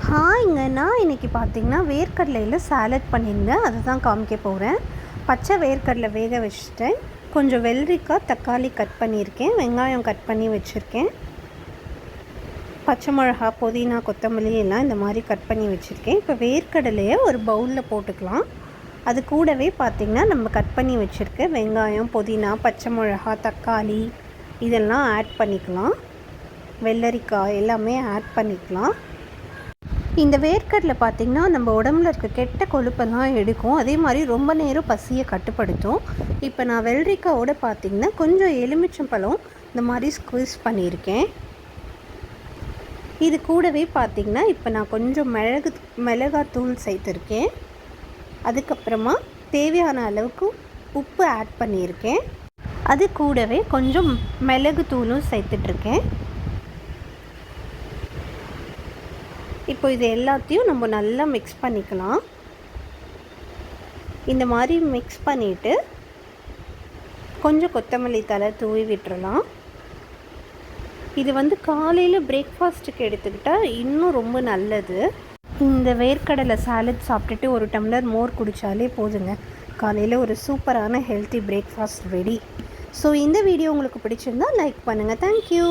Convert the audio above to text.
ஹாய்ங்க, நான் இன்றைக்கி பார்த்தீங்கன்னா வேர்க்கடலையில் சாலட் பண்ணியிருந்தேன். அதை தான் காமிக்க போகிறேன். பச்சை வேர்க்கடலை வேக வச்சுட்டேன். கொஞ்சம் வெள்ளரிக்காய், தக்காளி கட் பண்ணியிருக்கேன். வெங்காயம் கட் பண்ணி வச்சுருக்கேன். பச்சை மிளகா, புதினா, கொத்தமல்லி எல்லாம் இந்த மாதிரி கட் பண்ணி வச்சுருக்கேன். இப்போ வேர்க்கடலையை ஒரு பவுலில் போட்டுக்கலாம். அது கூடவே பார்த்திங்கன்னா நம்ம கட் பண்ணி வச்சுருக்க வெங்காயம், புதினா, பச்சை மிளகா, தக்காளி இதெல்லாம் ஆட் பண்ணிக்கலாம். வெள்ளரிக்காய் எல்லாமே ஆட் பண்ணிக்கலாம். இந்த வேர்க்கடலை பார்த்திங்கன்னா நம்ம உடம்புல இருக்க கெட்ட கொழுப்பெல்லாம் எடுக்கும். அதே மாதிரி ரொம்ப நேரம் பசியை கட்டுப்படுத்தும். இப்போ நான் வெள்ளரிக்காயோட பார்த்திங்கன்னா கொஞ்சம் எலுமிச்சம்பழம் இந்த மாதிரி ஸ்குவீஸ் பண்ணியிருக்கேன். இது கூடவே பார்த்திங்கன்னா இப்போ நான் கொஞ்சம் மிளகாத்தூள் சேர்த்துருக்கேன். அதுக்கப்புறமா தேவையான அளவுக்கு உப்பு ஆட் பண்ணியிருக்கேன். அது கூடவே கொஞ்சம் மிளகுத்தூளும் சேர்த்துட்ருக்கேன். இப்போ இது எல்லாத்தையும் நம்ம நல்லா மிக்ஸ் பண்ணிக்கலாம். இந்த மாதிரி மிக்ஸ் பண்ணிவிட்டு கொஞ்சம் கொத்தமல்லி தழை தூவி விட்டுறலாம். இது காலையில் பிரேக்ஃபாஸ்ட்டுக்கு எடுத்துக்கிட்டால் இன்னும் ரொம்ப நல்லது. இந்த வேர்க்கடலை சாலட் சாப்பிட்டுட்டு ஒரு டம்ளர் மோர் குடித்தாலே போதுங்க. காலையில் ஒரு சூப்பரான ஹெல்த்தி பிரேக்ஃபாஸ்ட் ரெடி. ஸோ இந்த வீடியோ உங்களுக்கு பிடிச்சிருந்தால் லைக் பண்ணுங்கள். தேங்க்யூ.